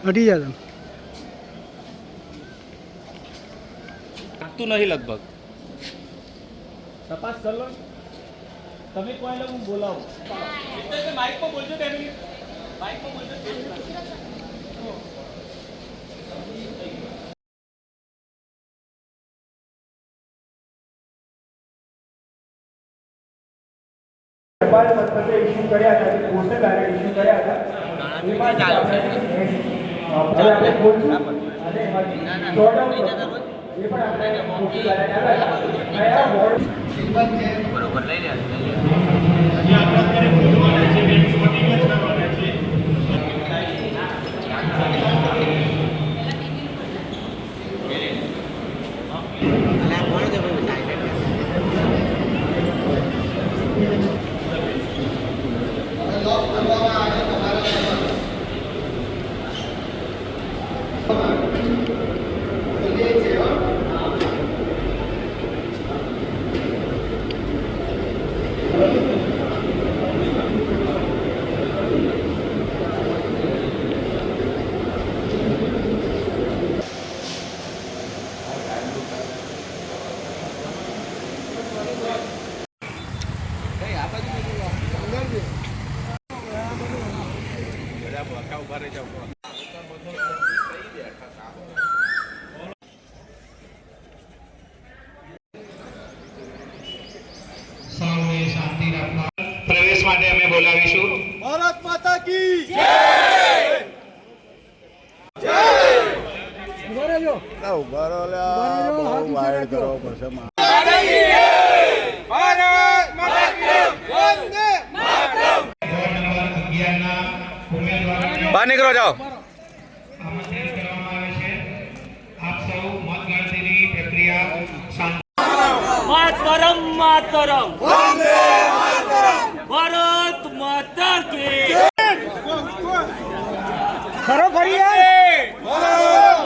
હટી જાય તું નહીં લગભગ તપાસ કર લો તમે કોઈ લોકો બોલાવો માઇક પર બોલજો 2 મિનિટ માઇક પર બોલજો ઇશ્યુ કર્યા હતા પોસ્ટર ડાયરેક્ટ ઇશ્યુ કર્યા હતા એમાં આપણે બોલશું અને એમાંથી શોર્ટ આઉટ એ પણ આપણે પોસ્ટર ડાયરેક્ટ કયા વોર્ડ બરોબર લઈ લે હજી આપણે અત્યારે બોલવાના છે બેન શોર્ટિંગ જ કરવાના છે પ્રવેશ માટે અમે બોલાવીશું. ભારત માતા કી જય જય ઉભો વાયડ કરો પછી ભારત માતા કી વંદે માતરમ. વોર્ડ નંબર 11 ના ઉમેદવારોને બહાર નીકળો જાઓ આમંત્રિત કરવામાં આવે છે. આપ સૌ મતગણતરીની પ્રક્રિયા માતરમ માતરમ વંદે માતરમ ભારત માતા કી ખરો ફરી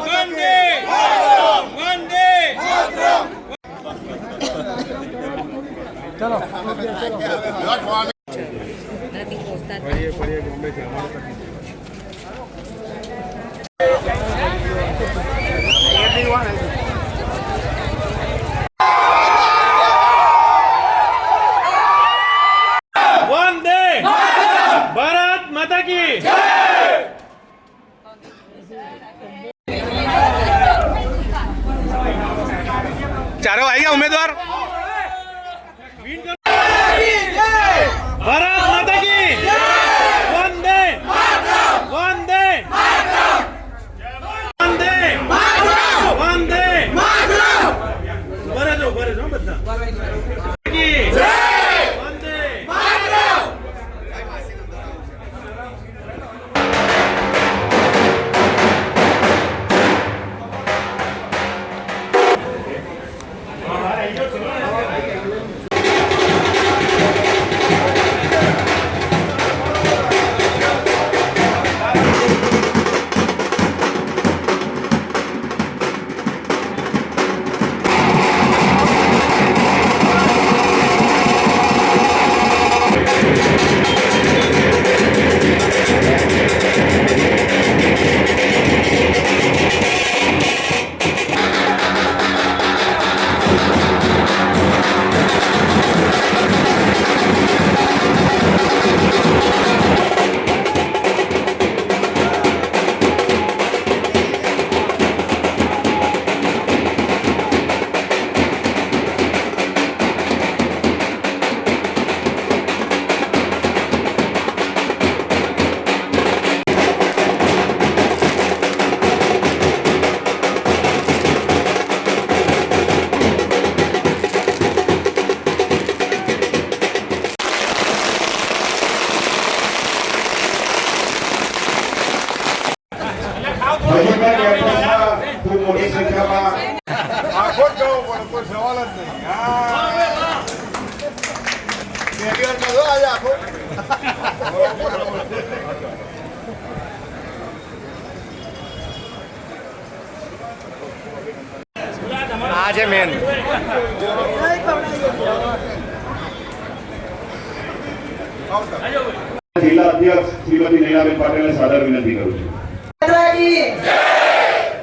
વંદે માતરમ વંદે માતરમ ચલો વંદે ભારત માતા કી ચારો આવી ગયા ઉમેદવાર ભારત માતા કી વંદે વંદે વંદે વંદે બરાજો બધા કી વંદે ખૂબ મોટી સંખ્યામાં આખો જ જવો પડે કોઈ સવાલ જ નહીં. આજે આખો આ છે મેન જિલ્લા અધ્યક્ષ શ્રીમતી નૈનાબેન પાટીલને સાદર વિનંતી કરું છું. માતાની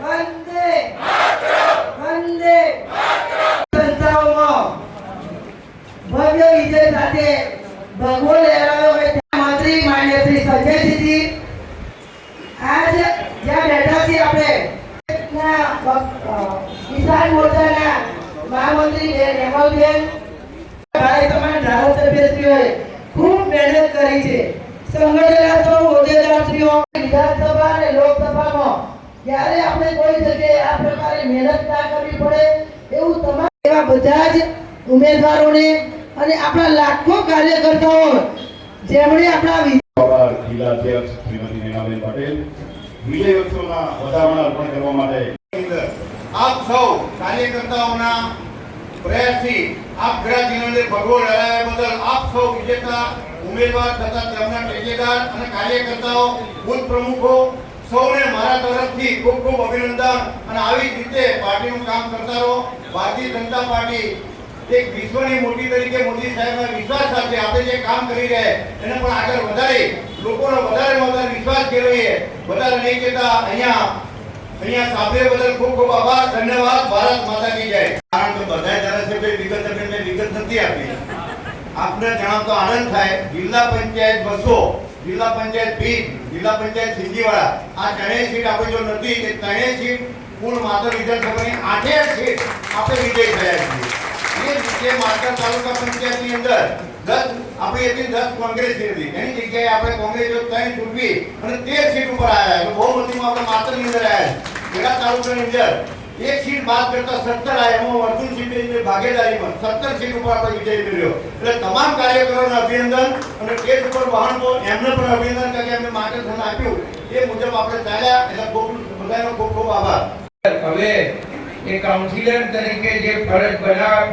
વંદે વંદે સંસ્થાઓમાં ભવ્ય વિજય સાથે ભગવો લહેરાયો હોય મંત્રી માન્ય શ્રી સંજયસિંહજી આજ જ્યાં બેઠા છીએ આપણે કિસાન મોરચાના મહામંત્રી હેમલબેન ભાઈ તમારા ધારાસભ્યશ્રીઓએ ખૂબ મહેનત કરી છે. સંગઠનના સૌ હોદ્દેદારશ્રીઓ વિધાનસભા અને લોકસભામાં જ્યારે આપણે કોઈ જગ્યાએ આ પ્રકારે મહેનત ના કરવી પડે એવું તમામ એવા બધા જ ઉમેદવારોને અને આપણા લાખો કાર્યકર્તાઓ જેમણે આપણા જિલ્લા અધ્યક્ષ શ્રીમતી નીનાબેન પટેલ વિજય ઉત્સવના વધામણા અર્પણ કરવા માટે આપ સૌ કાર્યકર્તાઓના પ્રયાસથી આપ ઘણા જિલ્લાને ભગવો લહેરાવ્યા બદલ આપ સૌ વિજેતા ઉમેદવાર તથા તેમના ટેકેદાર અને કાર્યકર્તાઓ બુથ પ્રમુખો સૌને મારા તરફથી ખૂબ ખૂબ અભિનંદન અને આવી જ રીતે પાર્ટીનું કામ કરતા રહો. ભારતીય જનતા પાર્ટી એક વિશ્વની મોટી તરીકે મોદી સાહેબના વિશ્વાસ સાથે આપણે જે કામ કરી રહ્યા એને પણ આગળ વધારી લોકોનો વધારેમાં વધારે વિશ્વાસ કેળવીએ. વધારે નહીં કહેતા અહીંયા સાંભળ્યા બદલ ખૂબ ખૂબ આભાર, ધન્યવાદ. ભારત માતા કી જય. કારણ કે બધા ધારાસભ્ય વિગત મેં વિગત નથી આપી. આપને જણાવતો આનંદ થાય, જિલ્લા પંચાયત 200, જિલ્લા પંચાયત ભીડ, જિલ્લા પંચાયત સિંધીવાડા આ ત્રણેય સીટ આપણે જો નથી એ ત્રણેય સીટ કુલ માત્ર વિધાનસભાની 8 સીટ આપણે વિજય થયા છીએ. એ રીતે માત્ર તાલુકા પંચાયતની અંદર 10 આપણી હતી 10 કોંગ્રેસની હતી એની જગ્યાએ આપણે કોંગ્રેસો 3 ચૂંટવી અને 13 સીટ ઉપર આવ્યા. બહુમતીમાં આપણે માત્રની અંદર આવ્યા. ખેડા તાલુકાની અંદર એક સીટ બાદ કરતા 17 આવ્યા. એમાં વર્તુળ સીટની ભાગીદારીમાં 17 સીટ ઉપર આપણે વિજય મેળવ્યો. એટલે તમામ કાર્યકરોને અભિનંદન અને સ્ટેજ ઉપર બહાનો એમને પણ અભિનંદન કે એમને માર્ગદર્શન આપ્યું એ મુજબ આપણે ચાલ્યા. એટલે બધાનો ખૂબ ખૂબ આભાર. હવે એ કાઉન્સિલર તરીકે જે ફરજ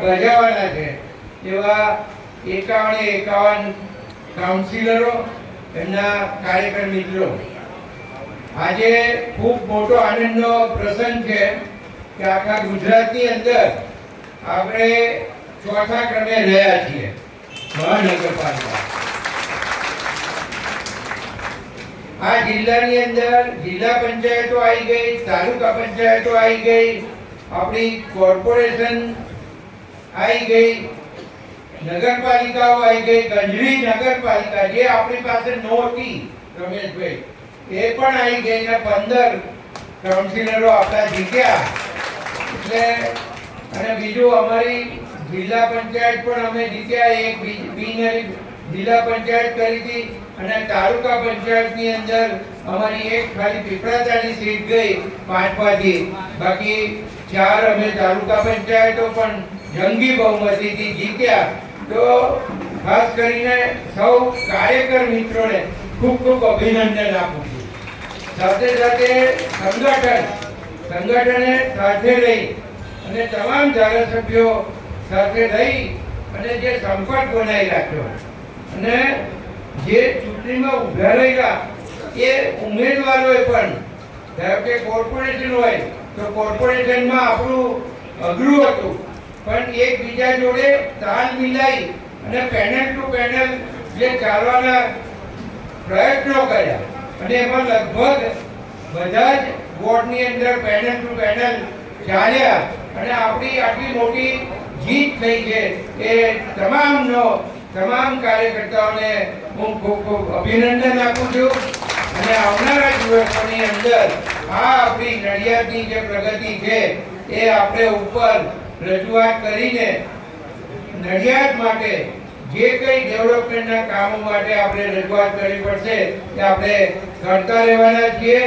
બજાવવાના છે એવા 51 કાઉન્સિલરો એમના કાર્યકર મિત્રો આજે ખૂબ મોટો આનંદનો પ્રસંગ છે કે આખા ગુજરાતની અંદર આપણે ચોથા ક્રમે રહ્યા છીએ મહાનગરપાલિકા. આ જિલ્લાની અંદર જિલ્લા પંચાયતો આવી ગઈ, તાલુકા પંચાયતો આવી ગઈ, આપણી કોર્પોરેશન આવી ગઈ, નગરપાલિકાઓ આવી ગઈ, ગંજરી નગરપાલિકા જે આપણી પાસે નહોતી રમેશભાઈ એ પણ આવી ગઈ ને 15 કાઉન્સિલરો આપણા જીત્યા. એટલે અને બીજું અમારી જિલ્લા પંચાયત પણ અમે જીત્યા, એક બિનહરી જિલ્લા પંચાયત કરી હતી અને તાલુકા પંચાયતની અંદર અમારી એક ખાલી પીપળાતાની સીટ ગઈ 5માંથી, બાકી 4 અમે તાલુકા પંચાયતો પણ જંગી બહુમતીથી જીત્યા. તો ખાસ કરીને સૌ કાર્યકર મિત્રોને ખૂબ ખૂબ અભિનંદન આપું છું. સાથે સાથે સંગઠને સાથે રહી અને તમામ ધારાસભ્યો સાથે રહી અને જે સંપર્ક બનાવી રાખ્યો અને જે ચૂંટણીમાં ઉભા રહેલા એ ઉમેદવારોએ પણ ધારો કે કોર્પોરેશન હોય તો કોર્પોરેશનમાં આપણું અઘરું હતું પણ એકબીજા જોડે તાલ મિલાઈ અને પેનલ ટુ પેનલ જે ચાલવાના પ્રયત્નો કર્યા અને એમાં લગભગ બધા જ વોર્ડની અંદર પેનલ ટુ પેનલ ચાલ્યા અને આપણી આટલી મોટી જીત થઈ છે એ તમામ કાર્યકર્તાઓને હું ખૂબ ખૂબ અભિનંદન આપું છું. અને આવનારા દિવસોની અંદર આ આપણી નડિયાદની જે પ્રગતિ છે એ આપણે ઉપર રજૂઆત કરીને નડિયાદ માટે જે કંઈ ડેવલપમેન્ટના કામો માટે આપણે રજૂઆત કરવી પડશે એ આપણે કરતા રહેવાના છીએ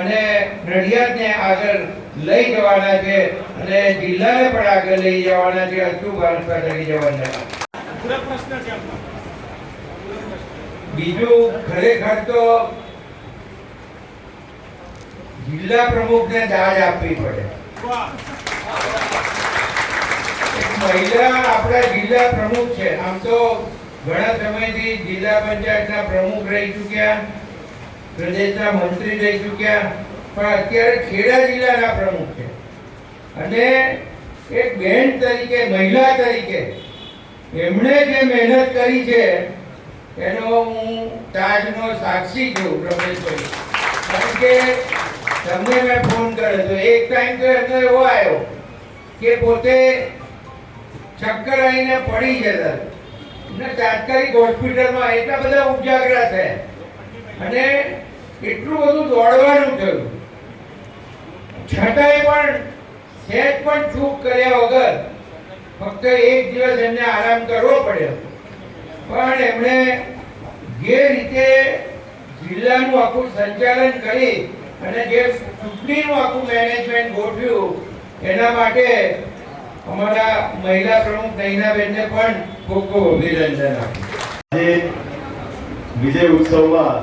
અને નડિયાદને આગળ લઈ જવાના છે અને જિલ્લાને પણ આગળ લઈ જવાના છે. અચૂક ભાષા લઈ જવાના. બીજું ખરેખર તો જિલ્લા પ્રમુખને દાદ આપવી પડે. મહિલા આપણા જિલ્લા પ્રમુખ છે. આમ તો ઘણા સમયથી જિલ્લા પંચાયતના પ્રમુખ રહી ચૂક્યા, પ્રદેશના મંત્રી રહી ચૂક્યા, પણ અત્યારે ખેડા જિલ્લાના પ્રમુખ છે અને એક બહેન તરીકે મહિલા તરીકે એમણે જે મહેનત કરી છે એનો હું તાજનો સાક્ષી છું રમેશભાઈ. કારણ કે તમને મેં ફોન કર્યો હતો. એક ટાઈમ તો એમનો એવો આવ્યો કે પોતે ચક્કર આવીને પડી જતા અને તાત્કાલિક હોસ્પિટલમાં એટલા બધા ઉજાગરા થયા અને એટલું બધું દોડવાનું થયું, છતાંય પણ સહેજ પણ ચૂક કર્યા વગર ફક્ત એક દિવસ એમને આરામ કરવો પડ્યો. પણ એમણે જે રીતે જિલ્લાનું આખું સંચાલન કરી અને જે ચૂંટણીનું આખું મેનેજમેન્ટ ગોઠવ્યું એના માટે અમારા મહિલા પ્રમુખ નૈનાબેનને પણ ખૂબ ખૂબ અભિનંદન આપું. આજે વિજય ઉત્સવમાં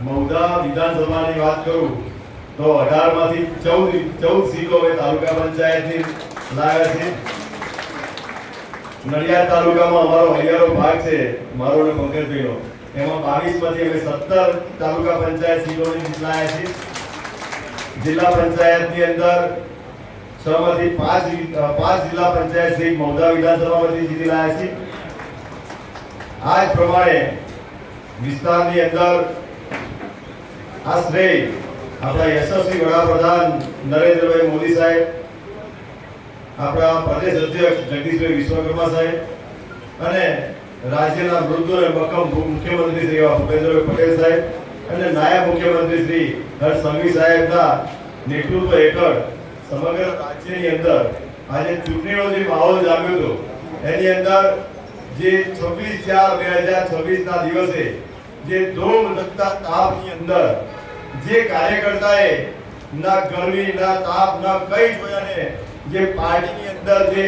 મહુધા વિધાનસભાની વાત કરું તો 18 માંથી 14 સીટો હવે તાલુકા પંચાયતની લાવ્યા છે. નડિયાદ તાલુકામાં અમારો હૈયારો ભાગ છે, મારો અને પંકજભાઈનો, એમાં 22 માંથી અમે 17 તાલુકા પંચાયત સીટોની જીતલાયા છે. જિલ્લા પંચાયતની અંદર 6 માંથી 5 જિલ્લા પંચાયત સીટ મહુધા વિધાનસભામાંથી જીતી લાયા છે. આ જ પ્રમાણે વિસ્તારની અંદર આ શ્રેય આપણા યશસ્વી વડાપ્રધાન નરેન્દ્રભાઈ મોદી સાહેબ, આપણા પ્રદેશ અધ્યક્ષ જગદીશભાઈ વિશ્વકર્મા સાહેબ અને રાજ્યના મૃદુ અને મક્કમ મુખ્યમંત્રી શ્રી એવા ભૂપેન્દ્રભાઈ પટેલ સાહેબ અને નાયબ મુખ્યમંત્રી શ્રી હર્ષ સંઘવી સાહેબના નેતૃત્વ હેઠળ સમગ્ર રાજ્યની અંદર આજે ચૂંટણીનો જે માહોલ જામ્યો હતો એની અંદર જે 26/4/2026 ના દિવસે જે ધોમ લગતા તાપની અંદર જે કાર્યકર્તાએ ના ગરમી ના તાપ ના કઈ જોયા ને જે પાર્ટીની અંદર જે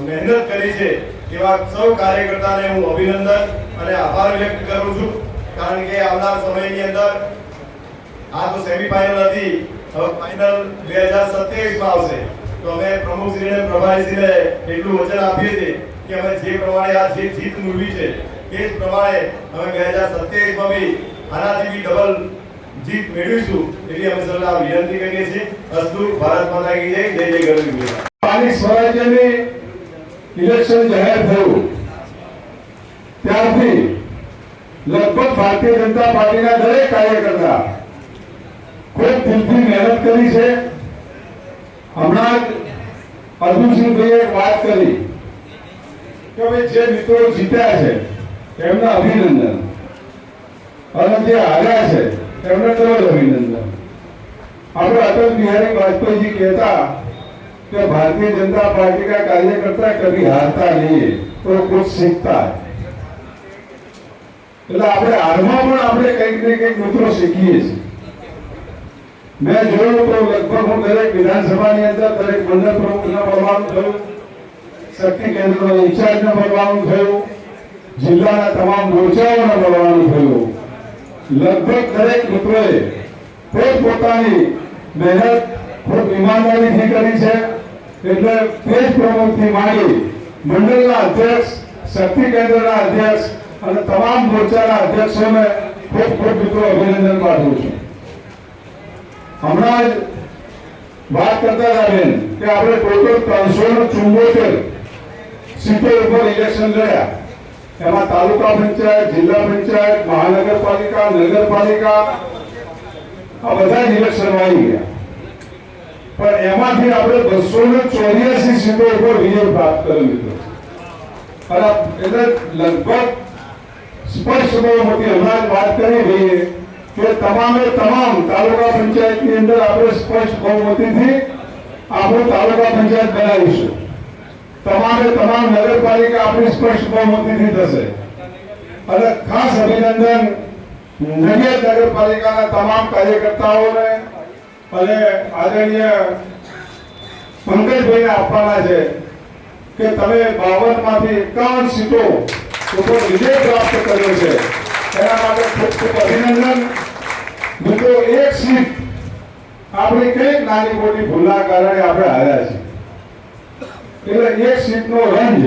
મહેનત કરી છે એવા સૌ કાર્યકર્તાને હું અભિનંદન અને આભાર વ્યક્ત કરું છું. કારણ કે આવનાર સમયની અંદર આ તો સેમીફાઇનલ હતી, હવે ફાઇનલ 2027 માં આવશે. તો અમે પ્રમુખશ્રીને પ્રભારીશ્રીને એટલું વચન આપીએ છીએ કે અમે જે પ્રમાણે આ જે જીત મેળવી છે એ જ પ્રમાણે અમે 2027 માં બી આનાથી બી ડબલ જીત મેળવીશું એવી અમે સૌને વિનંતી કરીએ છીએ. અસ્તુ. ભારત માતા કી જય. જય જય ગરવી. સ્થાનિક સ્વરાજ્યની ઇલેક્શન જાહેર થયું ત્યારથી લગભગ ભારતીય જનતા પાર્ટીના દરેક કાર્યકર્તા ખૂબ દિલથી મહેનત કરી છે. હમણાં જ અર્જુનસિંહભાઈએ એક વાત કરી કે ભાઈ જે મિત્રો જીત્યા છે એમને અભિનંદન અને જે હાર્યા છે એમને તરત અભિનંદન. આપણે अटल बिहारी वाजपेयी जी कहता कि भारतीय जनता पार्टी का कार्यकर्ता कभी हारता नहीं है तो कुछ सीखता है. એટલે આપણે હારમાં પણ આપણે કંઈક ને કંઈક મિત્રો શીખીએ છીએ. મેં જોયું તો લગભગ હું દરેક વિધાનસભાની અંદર દરેક મંડળ પ્રમુખને મળવાનું થયું, શક્તિ કેન્દ્રનો ઇન્ચાર્જને મળવાનું થયું, જિલ્લાના તમામ મોરચાઓને મળવાનું થયું. લગભગ દરેક મિત્રોએ પોતપોતાની મહેનત ખૂબ ઈમાનદારીથી કરી છે. એટલે પેજ પ્રમુખથી માંડી મંડળના અધ્યક્ષ, શક્તિ કેન્દ્રના અધ્યક્ષ અને તમામ મોરચાના અધ્યક્ષોને ખૂબ ખૂબ મિત્રો અભિનંદન પાઠવું છું. હમણાં જ વાત કરતા હતા બેન કે આપણે ટોટલ 374 સીટો ઉપર ઇલેક્શન લડ્યા. એમાં તાલુકા પંચાયત, જિલ્લા પંચાયત, મહાનગરપાલિકા, નગરપાલિકા આ બધા જ ઇલેક્શનમાં આવી ગયા. પણ એમાંથી આપણે 284 સીટો ઉપર વિજય પ્રાપ્ત કર્યો મિત્રો. અને એટલે લગભગ સ્પષ્ટ બહુમતી હમણાં જ વાત કરી રહીએ કે તમામે તમામ તાલુકા પંચાયતની અંદર આપણે સ્પષ્ટ બહુમતીથી આપણું તાલુકા પંચાયત બનાવીશું. તમામે તમામ નગરપાલિકા આપણી સ્પષ્ટ બહુમતીથી થશે. અને ખાસ અભિનંદન નડિયાદ નગરપાલિકાના તમામ કાર્યકર્તાઓને અને આદરણીય પંકજભાઈને આપવાના છે કે તમે 52 માંથી 51 સીટો ઉપર વિજય પ્રાપ્ત કર્યો છે. એના માટે ખૂબ ખૂબ અભિનંદન. મિત્રો, એક સીટ આપણી કઈક નાની મોટી ભૂલના કારણે આપણે હાર્યા છે. એટલે એક સીટનો રંજ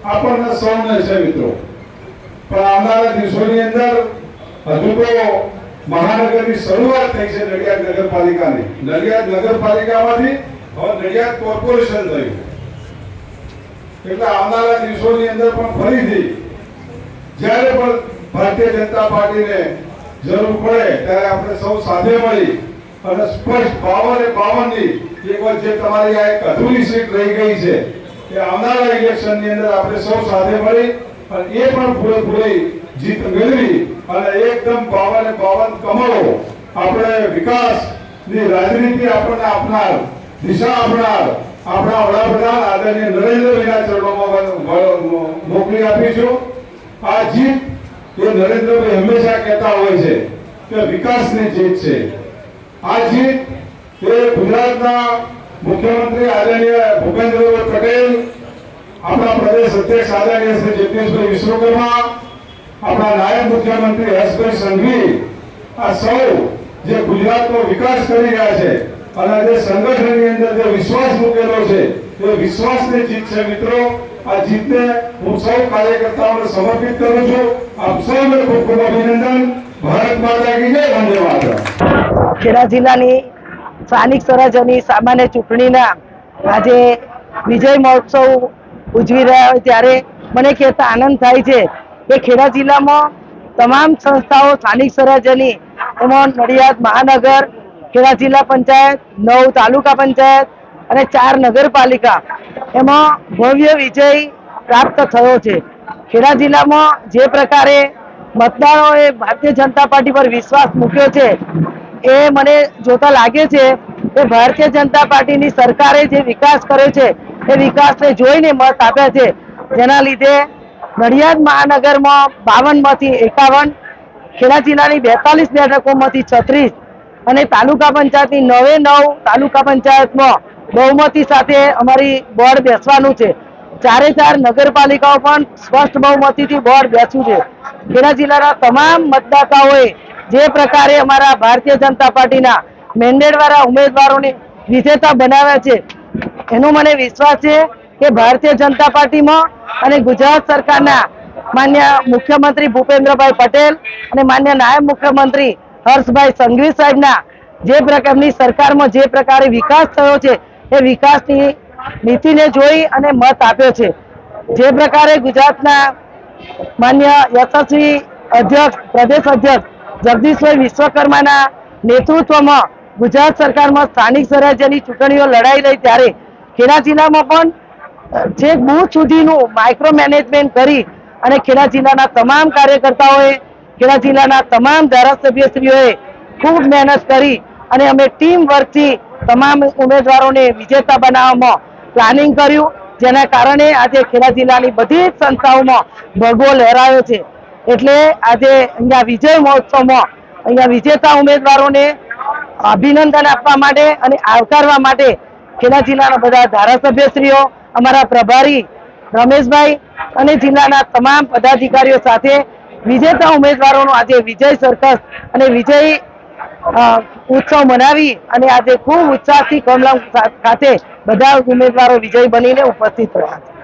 આપણને સૌને છે મિત્રો. પણ આવનારા દિવસોની અંદર હજુ તો મહાનગરની શરૂઆત થઈ છે નડિયાદ નગરપાલિકાની. નડિયાદ નગરપાલિકામાંથી હવે નડિયાદ કોર્પોરેશન થયું. એટલે આવનારા દિવસોની અંદર પણ ફરીથી જ્યારે પણ ભારતીય જનતા પાર્ટીને જરૂર પડે ત્યારે આપણે સૌ સાથે મળી અને સ્પષ્ટ 52 ની એક વાર જે તમારી આ એક અધૂરી સીટ રહી ગઈ છે એ આવનારા ઇલેક્શનની અંદર આપણે સૌ સાથે મળી અને એ પણ પૂરેપૂરી જીત મેળવી અને એકદમ 52 કમળો આપણે વિકાસની રાજનીતિ આપણને આપનાર દિશા આપનાર આપણા વડાપ્રધાન આદરણીય નરેન્દ્રભાઈના ચરણોમાં મોકલી આપીશું. આ જીત એ નરેન્દ્રભાઈ હંમેશા કહેતા હોય છે કે વિકાસની જીત છે. આ જીત એ ગુજરાતના મુખ્યમંત્રી આદરણીય ભૂપેન્દ્રભાઈ પટેલ, આપણા પ્રદેશ અધ્યક્ષ આદરણીય શ્રી જગદીશભાઈ વિશ્વકર્મા, આપણા નાયબ મુખ્યમંત્રી હર્ષભાઈ સંઘવી, આ સૌ જે ગુજરાતનો વિકાસ કરી રહ્યા છે અને જે સંગઠનની અંદર જે વિશ્વાસ મૂકેલો છે એ વિશ્વાસની જીત છે. મિત્રો, આ જીતને હું સૌ કાર્યકર્તાઓને સમર્પિત કરું છું. આપ સૌને ખૂબ ખૂબ અભિનંદન. ભારત માતા કી જય. વંદે માતરમ. ખેડા જિલ્લાની સ્થાનિક સ્વરાજ્યની સામાન્ય ચૂંટણીના આજે વિજય મહોત્સવ ઉજવી રહ્યા હોય ત્યારે મને કહેતા આનંદ થાય છે કે ખેડા જિલ્લામાં તમામ સંસ્થાઓ સ્થાનિક સ્વરાજ્યની, એમાં નડિયાદ મહાનગર, ખેડા જિલ્લા પંચાયત, 9 તાલુકા પંચાયત અને 4 નગરપાલિકા, એમાં ભવ્ય વિજય પ્રાપ્ત થયો છે. ખેડા જિલ્લામાં જે પ્રકારે મતદારોએ ભારતીય જનતા પાર્ટી પર વિશ્વાસ મૂક્યો છે એ મને જોતા લાગે છે કે ભારતીય જનતા પાર્ટીની સરકારે જે વિકાસ કર્યો છે એ વિકાસને જોઈને મત આપ્યા છે, જેના લીધે નડિયાદ મહાનગરમાં 52 માંથી 51, ખેડા જિલ્લાની 42 બેઠકોમાંથી 36 અને તાલુકા પંચાયતની 9 તાલુકા પંચાયતમાં બહુમતી સાથે અમારી બોર્ડ બેસવાનું છે. 4 નગરપાલિકાઓ પણ સ્પષ્ટ બહુમતીથી બોર્ડ બેસ્યું છે. ખેડા જિલ્લાના તમામ મતદાતાઓએ જે પ્રકારે અમારા ભારતીય જનતા પાર્ટીના મેન્ડેટવાળા ઉમેદવારોને વિજેતા બનાવ્યા છે એનો મને વિશ્વાસ છે કે ભારતીય જનતા પાર્ટીમાં અને ગુજરાત સરકારના માન્ય મુખ્યમંત્રી ભૂપેન્દ્રભાઈ પટેલ અને માન્ય નાયબ મુખ્યમંત્રી હર્ષભાઈ સંઘવી સાહેબના જે પ્રકારની સરકારમાં જે પ્રકારે વિકાસ થયો છે એ વિકાસની નીતિને જોઈ અને મત આપ્યો છે. જે પ્રકારે ગુજરાતના માન્ય યશસ્વી અધ્યક્ષ, પ્રદેશ અધ્યક્ષ જગદીશભાઈ વિશ્વકર્માના નેતૃત્વમાં ગુજરાત સરકારમાં સ્થાનિક સ્વરાજ્યની ચૂંટણીઓ લડાઈ રહી ત્યારે ખેડા જિલ્લામાં પણ જે બૂથ સુધીનું માઇક્રો મેનેજમેન્ટ કરી અને ખેડા જિલ્લાના તમામ કાર્યકર્તાઓએ, ખેડા જિલ્લાના તમામ ધારાસભ્યશ્રીઓએ ખૂબ મહેનત કરી અને અમે ટીમ વર્કથી તમામ ઉમેદવારોને વિજેતા બનાવવામાં પ્લાનિંગ કર્યું, જેના કારણે આજે ખેડા જિલ્લાની બધી જ સંસ્થાઓમાં ભગવો લહેરાયો છે. એટલે આજે અહીંયા વિજય મહોત્સવમાં અહીંયા વિજેતા ઉમેદવારોને અભિનંદન આપવા માટે અને આવકારવા માટે ખેડા જિલ્લાના બધા ધારાસભ્યશ્રીઓ, અમારા પ્રભારી રમેશભાઈ અને જિલ્લાના તમામ પદાધિકારીઓ સાથે વિજેતા ઉમેદવારોનો આજે વિજય સર્કસ અને વિજય ઉત્સવ મનાવી અને આજે ખૂબ ઉત્સાહથી કમલમ ખાતે બધા ઉમેદવારો વિજય બનીને ઉપસ્થિત રહ્યા છે.